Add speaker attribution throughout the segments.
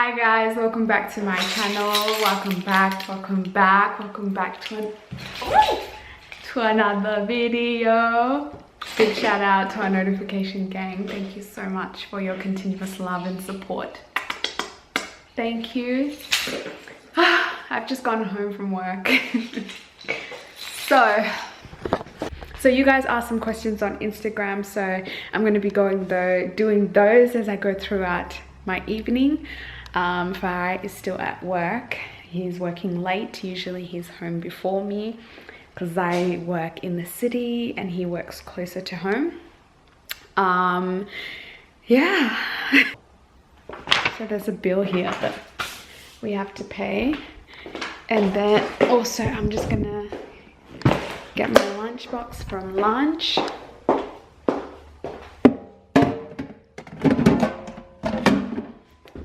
Speaker 1: Hi guys, welcome back to my channel. Welcome back to another video. Big shout out to our notification gang. Thank you so much for your continuous love and support. Thank you. I've just gone home from work. So you guys asked some questions on Instagram, so I'm going to be doing those as I go throughout my evening. Farai is still at work. He's working late. Usually he's home before me because I work in the city and he works closer to home. Yeah. So there's a bill here that we have to pay. And then also I'm just gonna get my lunchbox from lunch.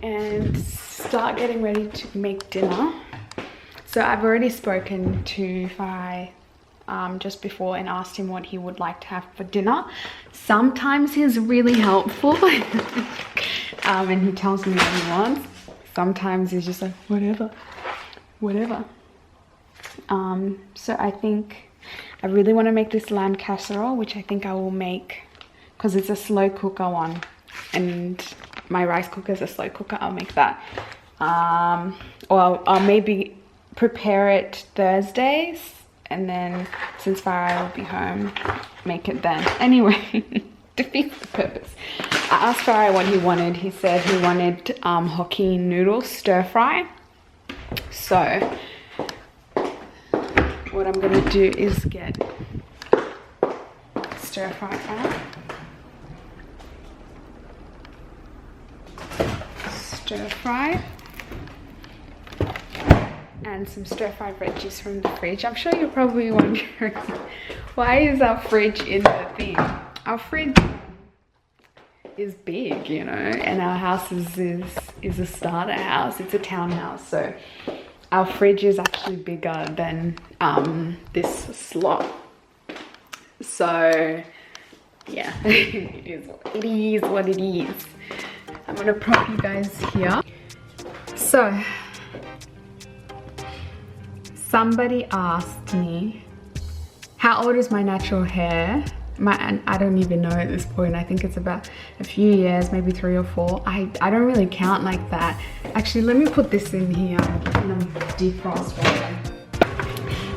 Speaker 1: And start getting ready to make dinner. So I've already spoken to Farai just before and asked him what he would like to have for dinner. Sometimes he's really helpful and he tells me what he wants. Sometimes he's just like, whatever. So I think I really want to make this lamb casserole, which I think I will make because it's a slow cooker one and my rice cooker is a slow cooker. I'll make that. Or I'll maybe prepare it Thursdays and then since Farai will be home, make it then. Anyway, defeats the purpose. I asked Farai what he wanted. He said he wanted hokkien noodles stir fry. So what I'm gonna do is get stir fry out. Stir fry and some stir fry veggies from the fridge. I'm sure you're probably wondering why is our fridge in the thing? Our fridge is big, you know, and our house is a starter house. It's a townhouse, so our fridge is actually bigger than this slot. So yeah, it is what it is. I'm gonna prop you guys here. So somebody asked me how old is my natural hair. I don't even know at this point. I think it's about a few years, maybe 3 or 4. I don't really count like that. Actually, let me put this in here in a defrost.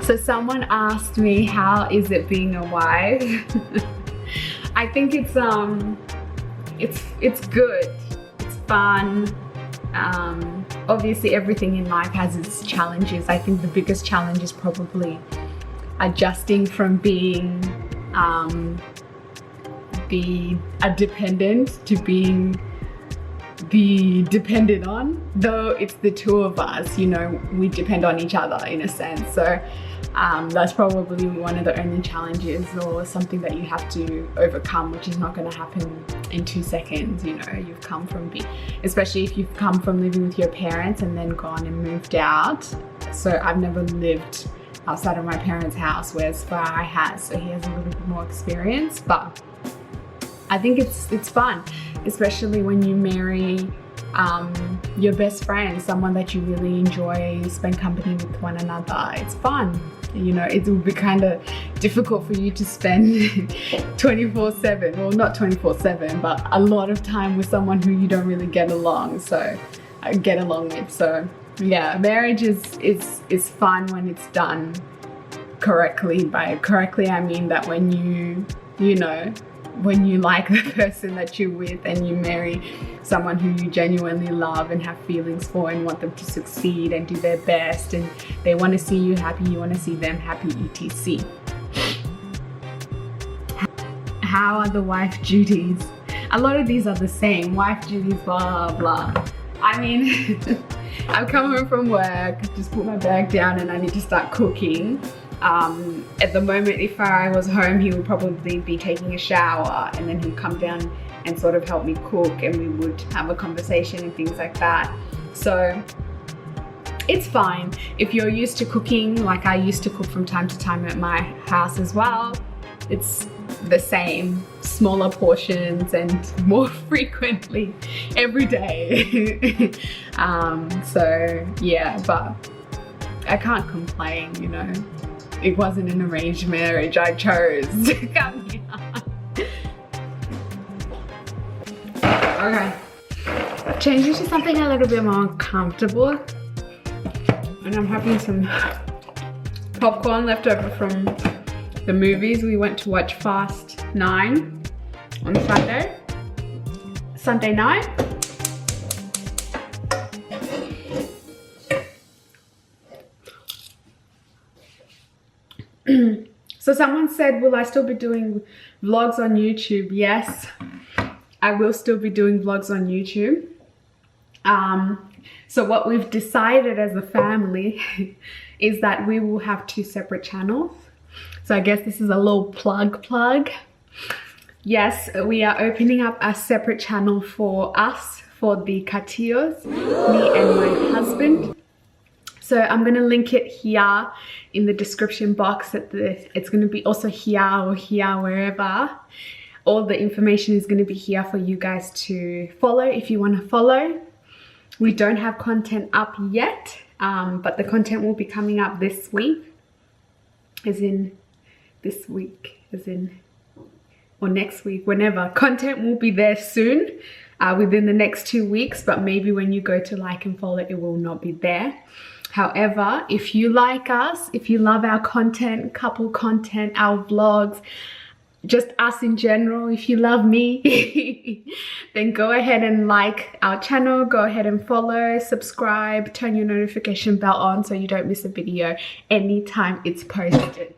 Speaker 1: So someone asked me, how is it being a wife? I think it's good. It's fun. Obviously everything in life has its challenges. I think the biggest challenge is probably adjusting from being a dependent to being the dependent on, though it's the two of us, you know, we depend on each other in a sense. So that's probably one of the only challenges or something that you have to overcome, which is not going to happen in 2 seconds. You know, you've come from especially if you've come from living with your parents and then gone and moved out. So I've never lived outside of my parents' house, whereas Farai has, so he has a little bit more experience. But I think it's fun, especially when you marry your best friend, someone that you really enjoy, spend company with one another. It's fun. You know, it will be kind of difficult for you to spend 24/7, well, not 24/7, but a lot of time with someone who you don't really get along with. So yeah, marriage is fun when it's done correctly. By correctly, I mean that when when you like the person that you're with and you marry someone who you genuinely love and have feelings for and want them to succeed and do their best and they want to see you happy, you want to see them happy, etc. How are the wife duties? A lot of these are the same. Wife duties, blah, blah. I mean, I've come home from work, just put my bag down and I need to start cooking. At the moment, if I was home, he would probably be taking a shower and then he'd come down and sort of help me cook and we would have a conversation and things like that. So it's fine. If you're used to cooking, like I used to cook from time to time at my house as well, it's the same, smaller portions and more frequently every day. So yeah, but I can't complain, you know. It wasn't an arranged marriage. I chose to come here. Okay, changing to something a little bit more comfortable, and I'm having some popcorn left over from the movies. We went to watch Fast 9 on Sunday night. So someone said, will I still be doing vlogs on YouTube? Yes, I will still be doing vlogs on YouTube. So what we've decided as a family is that we will have 2 separate channels. So I guess this is a little plug. Yes, we are opening up a separate channel for us, for the Katillos, me and my husband. So I'm going to link it here in the description box. It's going to be also here or here, wherever. All the information is going to be here for you guys to follow if you want to follow. We don't have content up yet, but the content will be coming up this week. Or next week, whenever. Content will be there soon, within the next 2 weeks, but maybe when you go to like and follow, it will not be there. However, if you like us, if you love our content, couple content, our vlogs, just us in general, if you love me, then go ahead and like our channel, go ahead and follow, subscribe, turn your notification bell on so you don't miss a video anytime it's posted.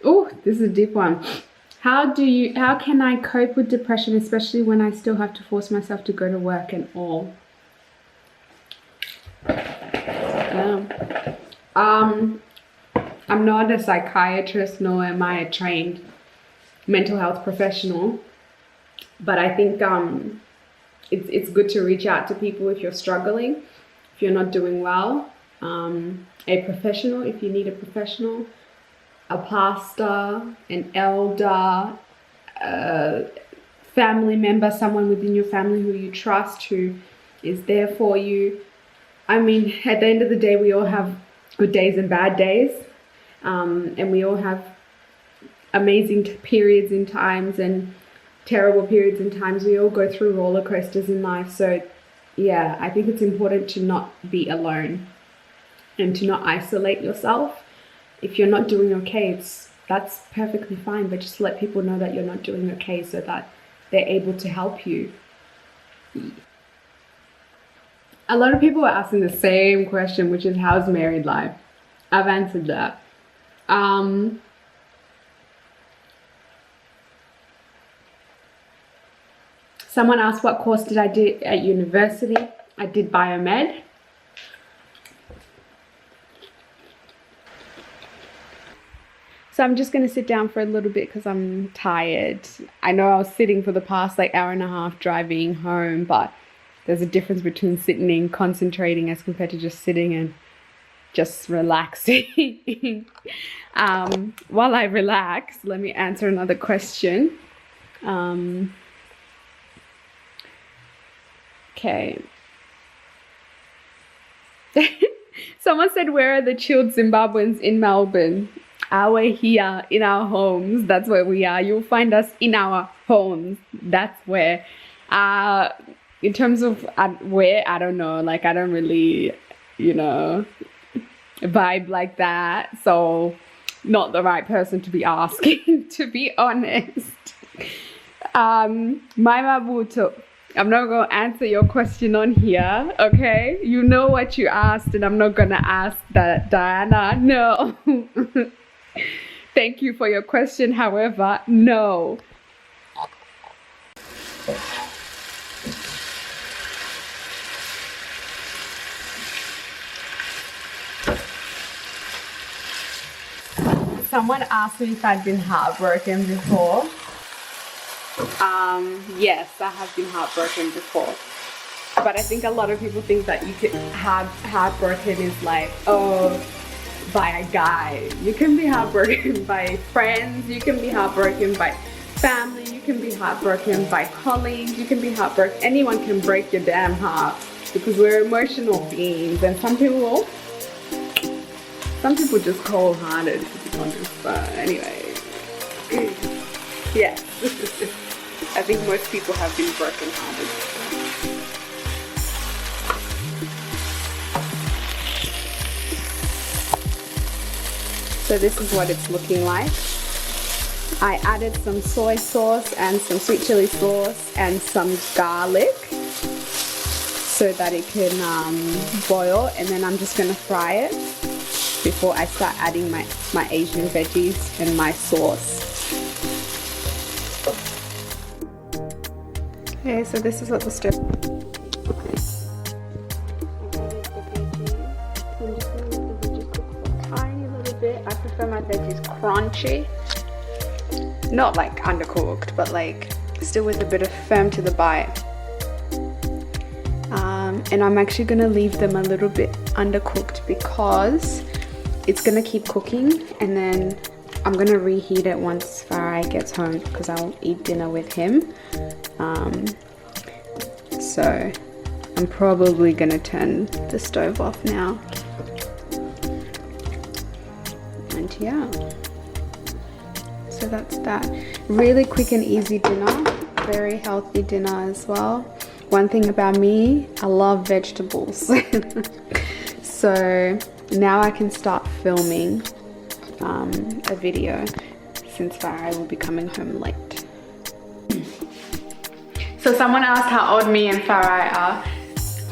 Speaker 1: Oh, this is a deep one. How can I cope with depression, especially when I still have to force myself to go to work and all? I'm not a psychiatrist, nor am I a trained mental health professional, but I think it's good to reach out to people if you're struggling, if you're not doing well, a professional if you need a professional, a pastor, an elder, a family member, someone within your family who you trust, who is there for you. I mean, at the end of the day, we all have good days and bad days, and we all have amazing periods and times and terrible periods and times. We all go through roller coasters in life. So yeah, I think it's important to not be alone and to not isolate yourself. If you're not doing okay, that's perfectly fine, but just let people know that you're not doing okay so that they're able to help you. A lot of people are asking the same question, which is, how's married life? I've answered that. Someone asked what course did I do at university. I did biomed. So I'm just going to sit down for a little bit because I'm tired. I know I was sitting for the past hour and a half driving home, but there's a difference between sitting and concentrating as compared to just sitting and just relaxing. While I relax, let me answer another question. Okay. Someone said, where are the chilled Zimbabweans in Melbourne? We're here in our homes. That's where we are. You'll find us in our homes. That's where. In terms of where, I don't know. I don't really, vibe like that. So, not the right person to be asking, to be honest. My Mabuto. I'm not going to answer your question on here, okay? You know what you asked, and I'm not going to ask that, Diana. No. Thank you for your question, however, no. Someone asked me if I'd been heartbroken before. Yes, I have been heartbroken before. But I think a lot of people think that you can have heartbroken is like, oh, by a guy. You can be heartbroken by friends, you can be heartbroken by family, you can be heartbroken by colleagues, you can be heartbroken. Anyone can break your damn heart because we're emotional beings, and some people just cold-hearted, to be honest. But anyway, yeah, I think most people have been broken-hearted. So this is what it's looking like. I added some soy sauce and some sweet chili sauce and some garlic so that it can boil, and then I'm just gonna fry it before I start adding my Asian veggies and my sauce. Okay, so this is what the stir. I prefer my veggies crunchy, not like undercooked, but like still with a bit of firm to the bite. And I'm actually gonna leave them a little bit undercooked because it's gonna keep cooking, and then I'm gonna reheat it once Farai gets home because I'll eat dinner with him. So I'm probably gonna turn the stove off now. And yeah, so that's that. Really quick and easy dinner, very healthy dinner as well. One thing about me, I love vegetables. So now I can start filming a video since Farai will be coming home late. So someone asked how old me and Farai are.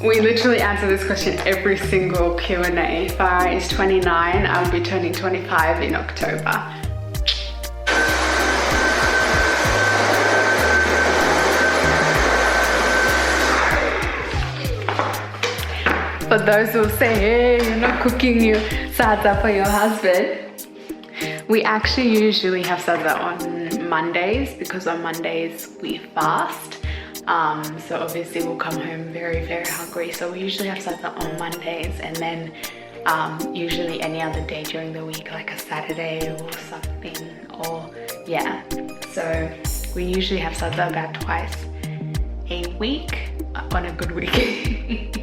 Speaker 1: We literally answer this question every single Q&A. Farai is 29, I'll be turning 25 in October. For those who say, hey, you're not cooking your sadza for your husband. We actually usually have sadza on Mondays because on Mondays we fast. So obviously we'll come home very, very hungry. So we usually have sadza on Mondays, and then usually any other day during the week, like a Saturday or something, or yeah. So we usually have sadza about twice a week on a good week.